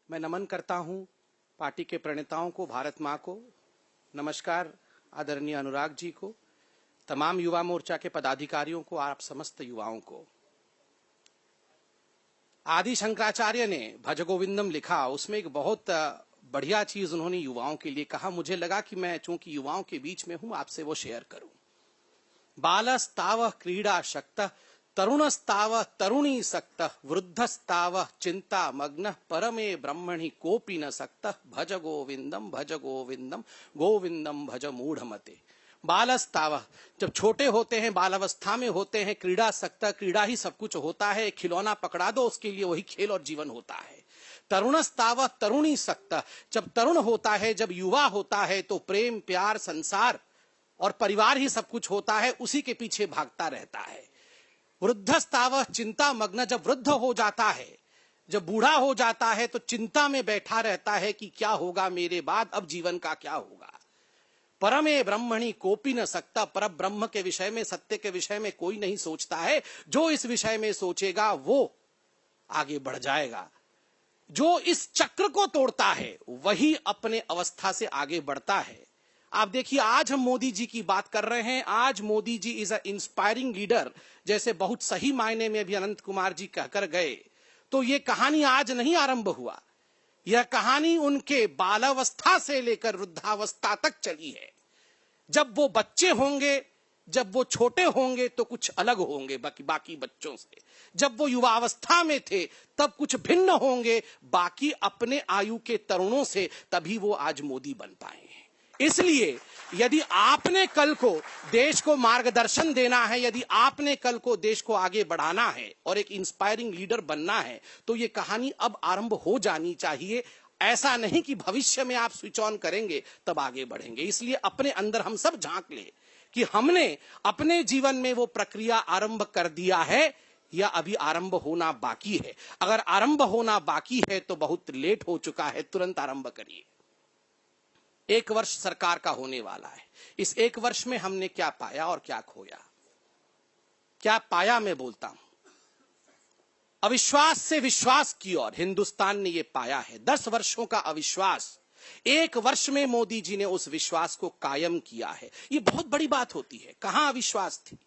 मैं नमन करता हूं पार्टी के प्रणेताओं को, भारत मां को। नमस्कार आदरणीय अनुराग जी को, तमाम युवा मोर्चा के पदाधिकारियों को, आप समस्त युवाओं को। आदि शंकराचार्य ने भज गोविंदम लिखा, उसमें एक बहुत बढ़िया चीज उन्होंने युवाओं के लिए कहा। मुझे लगा कि मैं चूंकि युवाओं के बीच में हूं, आपसे वो शेयर करूं। बालस्ताव क्रीडा शक्तः, तरुणस्ताव तरुणी सक्तः, वृद्धस्ताव चिंता मग्न, परमे ब्रह्मणि कोपि न सक्तः, भज गोविंदम गोविंदम भज मूढ़मते। बालस्ताव, जब छोटे होते हैं, बालावस्था में होते हैं, क्रीडा सक्तः, क्रीड़ा ही सब कुछ होता है। खिलौना पकड़ा दो, उसके लिए वही खेल और जीवन होता है। तरुणस्ताव तरुणी सक्तः, जब तरुण होता है, जब युवा होता है, तो प्रेम प्यार संसार और परिवार ही सब कुछ होता है, उसी के पीछे भागता रहता है। वृद्धस्ताव चिंता मग्न, जब वृद्ध हो जाता है, जब बूढ़ा हो जाता है, तो चिंता में बैठा रहता है कि क्या होगा मेरे बाद, अब जीवन का क्या होगा। परमे ब्रह्मणि कोपि न सक्तः, पर ब्रह्म के विषय में, सत्य के विषय में कोई नहीं सोचता है। जो इस विषय में सोचेगा वो आगे बढ़ जाएगा। जो इस चक्र को तोड़ता है वही अपने अवस्था से आगे बढ़ता है। आप देखिए, आज हम मोदी जी की बात कर रहे हैं। आज Modi ji is a inspiring leader, जैसे बहुत सही मायने में भी अनंत कुमार जी कहकर गए। तो ये कहानी आज नहीं आरंभ हुआ, यह कहानी उनके बालावस्था से लेकर वृद्धावस्था तक चली है। जब वो बच्चे होंगे, जब वो छोटे होंगे तो कुछ अलग होंगे बाकी बच्चों से। जब वो युवावस्था में थे तब कुछ भिन्न होंगे बाकी अपने आयु के तरुणों से, तभी वो आज मोदी बन पाए हैं। इसलिए यदि आपने कल को देश को मार्गदर्शन देना है, यदि आपने कल को देश को आगे बढ़ाना है और एक इंस्पायरिंग लीडर बनना है, तो ये कहानी अब आरंभ हो जानी चाहिए। ऐसा नहीं कि भविष्य में आप स्विच ऑन करेंगे तब आगे बढ़ेंगे। इसलिए अपने अंदर हम सब झांक ले कि हमने अपने जीवन में वो प्रक्रिया आरंभ कर दिया है या अभी आरंभ होना बाकी है। अगर आरंभ होना बाकी है तो बहुत लेट हो चुका है, तुरंत आरंभ करिए। 1 वर्ष सरकार का होने वाला है। इस 1 वर्ष में हमने क्या पाया और क्या खोया। क्या पाया मैं बोलता हूं। अविश्वास से विश्वास की ओर हिंदुस्तान ने यह पाया है। 10 वर्षों का अविश्वास, 1 वर्ष में मोदी जी ने उस विश्वास को कायम किया है। यह बहुत बड़ी बात होती है। कहां अविश्वास थी?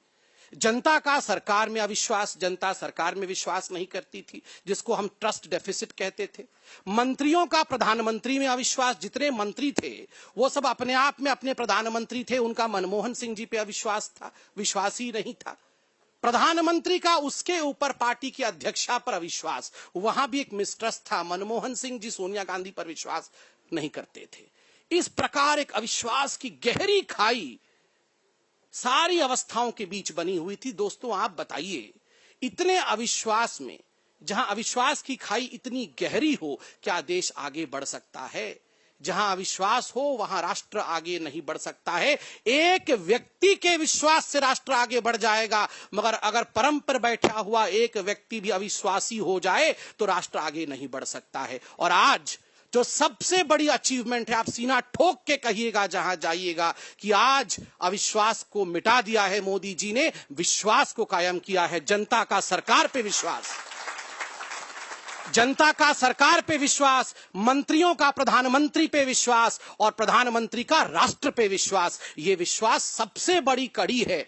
जनता का सरकार में अविश्वास, जनता सरकार में विश्वास नहीं करती थी, जिसको हम ट्रस्ट डेफिसिट कहते थे। मंत्रियों का प्रधानमंत्री में अविश्वास, जितने मंत्री थे वो सब अपने आप में अपने प्रधानमंत्री थे, उनका मनमोहन सिंह जी पे अविश्वास था, विश्वास ही नहीं था। प्रधानमंत्री का, उसके ऊपर पार्टी की अध्यक्षा पर अविश्वास, वहां भी एक मिसट्रस्ट था। मनमोहन सिंह जी सोनिया गांधी पर विश्वास नहीं करते थे। इस प्रकार एक अविश्वास की गहरी खाई सारी अवस्थाओं के बीच बनी हुई थी। दोस्तों आप बताइए, इतने अविश्वास में, जहां अविश्वास की खाई इतनी गहरी हो, क्या देश आगे बढ़ सकता है? जहां अविश्वास हो वहां राष्ट्र आगे नहीं बढ़ सकता है। एक व्यक्ति के विश्वास से राष्ट्र आगे बढ़ जाएगा, मगर अगर परम पर बैठा हुआ एक व्यक्ति भी अविश्वासी हो जाए तो राष्ट्र आगे नहीं बढ़ सकता है। और आज जो सबसे बड़ी अचीवमेंट है, आप सीना ठोक के कहिएगा जहां जाइएगा, कि आज अविश्वास को मिटा दिया है मोदी जी ने, विश्वास को कायम किया है। जनता का सरकार पे विश्वास, जनता का सरकार पे विश्वास, मंत्रियों का प्रधानमंत्री पे विश्वास और प्रधानमंत्री का राष्ट्र पे विश्वास। ये विश्वास सबसे बड़ी कड़ी है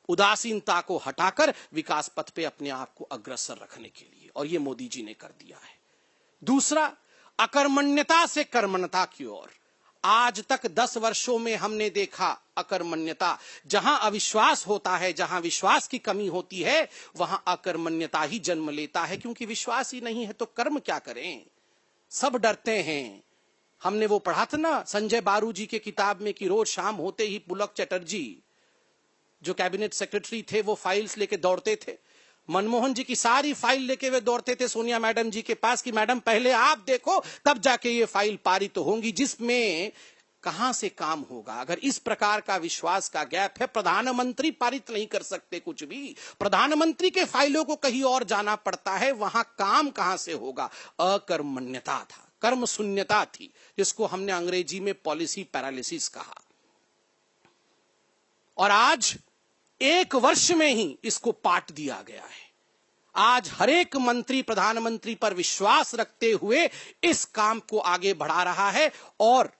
उदासीनता को हटाकर विकास पथ पे अपने आप को अग्रसर रखने के लिए, और ये मोदी जी ने कर दिया है। दूसरा, अकर्मण्यता से कर्मण्यता की ओर। आज तक 10 वर्षों में हमने देखा अकर्मण्यता। जहां अविश्वास होता है, जहां विश्वास की कमी होती है, वहां अकर्मण्यता ही जन्म लेता है, क्योंकि विश्वास ही नहीं है तो कर्म क्या करें। सब डरते हैं। हमने वो पढ़ा था ना संजय बारू जी के किताब में कि रोज शाम होते ही पुलक चटर्जी जो कैबिनेट सेक्रेटरी थे वो फाइल्स लेके दौड़ते थे। मनमोहन जी की सारी फाइल लेके वे दौड़ते थे सोनिया मैडम जी के पास कि मैडम पहले आप देखो तब जाके ये फाइल पारित होंगी, जिसमें कहां से काम होगा। अगर इस प्रकार का विश्वास का गैप है, प्रधानमंत्री पारित नहीं कर सकते कुछ भी, प्रधानमंत्री के फाइलों को कहीं और जाना पड़ता है, वहां काम कहां से होगा। अकर्मण्यता था, कर्म शून्यता थी, जिसको हमने अंग्रेजी में पॉलिसी पैरालिसिस कहा। और आज 1 वर्ष में ही इसको पाट दिया गया है। आज हर एक मंत्री प्रधानमंत्री पर विश्वास रखते हुए इस काम को आगे बढ़ा रहा है और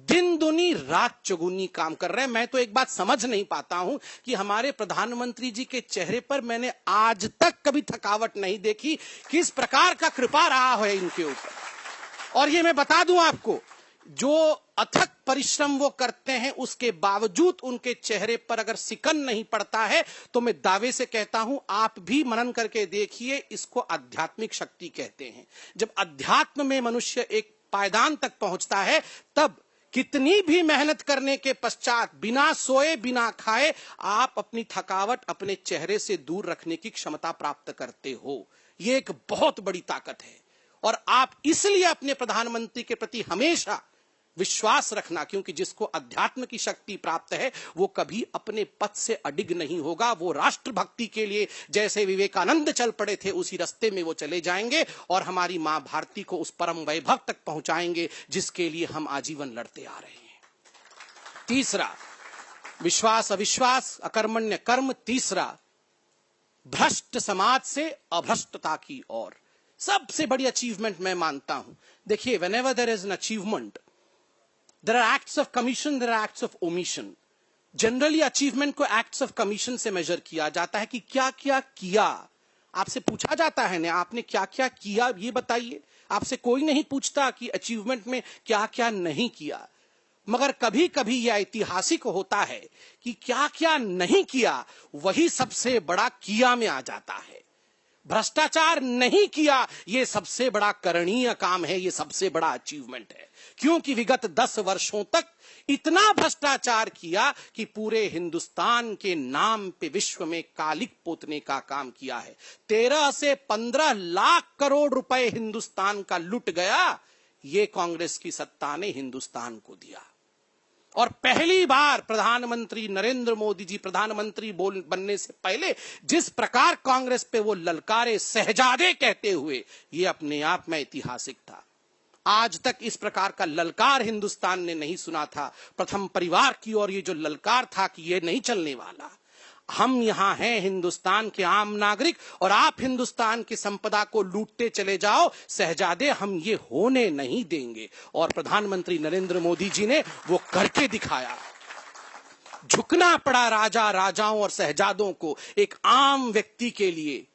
दिन दुनी रात चौगुनी काम कर रहे हैं। मैं तो एक बात समझ नहीं पाता हूं कि हमारे प्रधानमंत्री जी के चेहरे पर मैंने आज तक कभी थकावट नहीं देखी। किस प्रकार का कृपा रहा है इनके ऊपर। और ये मैं बता दूं आपको, जो अथक परिश्रम वो करते हैं उसके बावजूद उनके चेहरे पर अगर सिकन नहीं पड़ता है तो मैं दावे से कहता हूं, आप भी मनन करके देखिए, इसको आध्यात्मिक शक्ति कहते हैं। जब अध्यात्म में मनुष्य एक पायदान तक पहुंचता है तब कितनी भी मेहनत करने के पश्चात बिना सोए बिना खाए आप अपनी थकावट अपने चेहरे से दूर रखने की क्षमता प्राप्त करते हो। यह एक बहुत बड़ी ताकत है और आप इसलिए अपने प्रधानमंत्री के प्रति हमेशा विश्वास रखना, क्योंकि जिसको अध्यात्म की शक्ति प्राप्त है वो कभी अपने पद से अडिग नहीं होगा। वो राष्ट्र भक्ति के लिए जैसे विवेकानंद चल पड़े थे उसी रास्ते में वो चले जाएंगे और हमारी मां भारती को उस परम वैभव तक पहुंचाएंगे जिसके लिए हम आजीवन लड़ते आ रहे हैं। तीसरा, विश्वास अविश्वास अकर्मण्य कर्म। तीसरा, भ्रष्ट समाज से अभ्रष्टता की ओर। सबसे बड़ी अचीवमेंट मैं मानता हूं, देखिए, whenever there is an achievement, there are acts of commission, there are acts of omission. Generally achievement को एक्ट्स ऑफ कमीशन से मेजर किया जाता है कि क्या क्या किया। आपसे पूछा जाता है ना, आपने क्या क्या किया ये बताइए। आपसे कोई नहीं पूछता कि अचीवमेंट में क्या क्या नहीं किया। मगर कभी कभी यह ऐतिहासिक होता है कि क्या क्या नहीं किया वही सबसे बड़ा किया में आ जाता है। भ्रष्टाचार नहीं किया ये सबसे बड़ा करणीय काम है, ये सबसे बड़ा अचीवमेंट है, क्योंकि विगत 10 वर्षों तक इतना भ्रष्टाचार किया कि पूरे हिंदुस्तान के नाम पे विश्व में कालिक पोतने का काम किया है। 13 से 15 लाख करोड़ रुपए हिंदुस्तान का लुट गया, ये कांग्रेस की सत्ता ने हिंदुस्तान को दिया। और पहली बार प्रधानमंत्री नरेंद्र मोदी जी प्रधानमंत्री बनने से पहले जिस प्रकार कांग्रेस पे वो ललकारे शहजादे कहते हुए, ये अपने आप में ऐतिहासिक था। आज तक इस प्रकार का ललकार हिंदुस्तान ने नहीं सुना था। प्रथम परिवार की ओर ये जो ललकार था कि ये नहीं चलने वाला। हम यहां हैं हिंदुस्तान के आम नागरिक और आप हिंदुस्तान की संपदा को लूटते चले जाओ शहजादे, हम ये होने नहीं देंगे। और प्रधानमंत्री नरेंद्र मोदी जी ने वो करके दिखाया। झुकना पड़ा राजा राजाओं और शहजादों को एक आम व्यक्ति के लिए।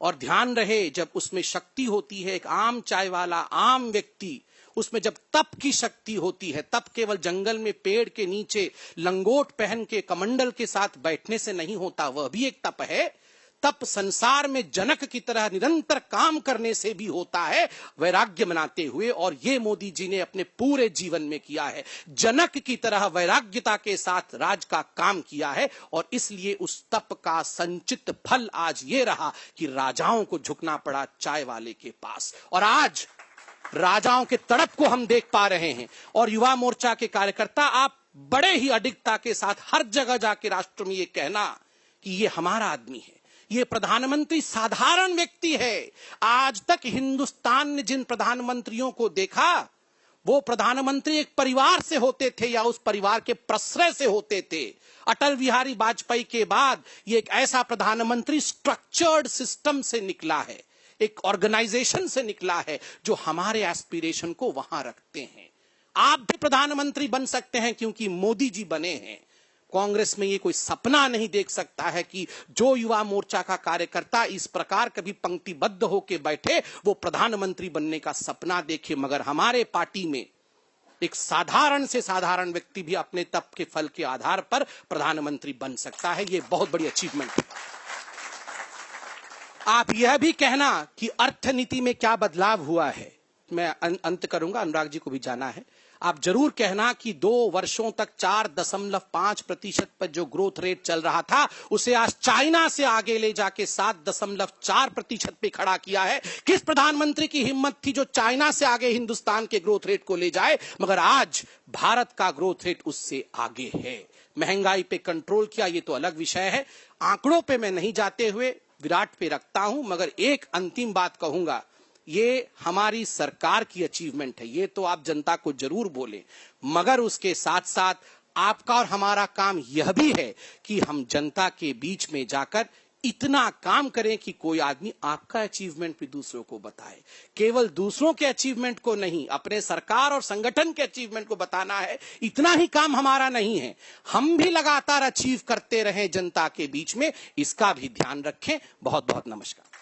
और ध्यान रहे, जब उसमें शक्ति होती है, एक आम चाय वाला आम व्यक्ति, उसमें जब तप की शक्ति होती है, तप केवल जंगल में पेड़ के नीचे लंगोट पहन के कमंडल के साथ बैठने से नहीं होता, वह भी एक तप है। तप संसार में जनक की तरह निरंतर काम करने से भी होता है, वैराग्य मनाते हुए। और ये मोदी जी ने अपने पूरे जीवन में किया है, जनक की तरह वैराग्यता के साथ राज का काम किया है। और इसलिए उस तप का संचित फल आज ये रहा कि राजाओं को झुकना पड़ा चाय वाले के पास। और आज राजाओं के तड़प को हम देख पा रहे हैं। और युवा मोर्चा के कार्यकर्ता, आप बड़े ही अडिगता के साथ हर जगह जाके राष्ट्र में ये कहना कि ये हमारा आदमी है, ये प्रधानमंत्री साधारण व्यक्ति है। आज तक हिंदुस्तान ने जिन प्रधानमंत्रियों को देखा वो प्रधानमंत्री एक परिवार से होते थे या उस परिवार के प्रश्रय से होते थे। अटल बिहारी वाजपेयी के बाद ये एक ऐसा प्रधानमंत्री स्ट्रक्चर्ड सिस्टम से निकला है, एक ऑर्गेनाइजेशन से निकला है जो हमारे एस्पिरेशन को वहां रखते हैं। आप भी प्रधानमंत्री बन सकते हैं क्योंकि मोदी जी बने हैं। कांग्रेस में ये कोई सपना नहीं देख सकता है कि जो युवा मोर्चा का कार्यकर्ता इस प्रकार कभी पंक्तिबद्ध होकर बैठे वो प्रधानमंत्री बनने का सपना देखे। मगर हमारे पार्टी में एक साधारण से साधारण व्यक्ति भी अपने तप के फल के आधार पर प्रधानमंत्री बन सकता है। ये बहुत बड़ी अचीवमेंट है। आप यह भी कहना कि अर्थनीति में क्या बदलाव हुआ है, मैं अंत करूंगा, अनुराग जी को भी जाना है। आप जरूर कहना कि 2 वर्षों तक 4.5% पर जो ग्रोथ रेट चल रहा था उसे आज चाइना से आगे ले जाके 7.4% पे खड़ा किया है। किस प्रधानमंत्री की हिम्मत थी जो चाइना से आगे हिंदुस्तान के ग्रोथ रेट को ले जाए। मगर आज भारत का ग्रोथ रेट उससे आगे है। महंगाई पे कंट्रोल किया, ये तो अलग विषय है। आंकड़ों पे मैं नहीं जाते हुए विराट पे रखता हूं, मगर एक अंतिम बात कहूंगा, ये हमारी सरकार की अचीवमेंट है। ये तो आप जनता को जरूर बोलें, मगर उसके साथ साथ आपका और हमारा काम यह भी है कि हम जनता के बीच में जाकर इतना काम करें कि कोई आदमी आपका अचीवमेंट भी दूसरों को बताए। केवल दूसरों के अचीवमेंट को नहीं, अपने सरकार और संगठन के अचीवमेंट को बताना है, इतना ही काम हमारा नहीं है। हम भी लगातार अचीव करते रहें जनता के बीच में, इसका भी ध्यान रखें। बहुत बहुत नमस्कार।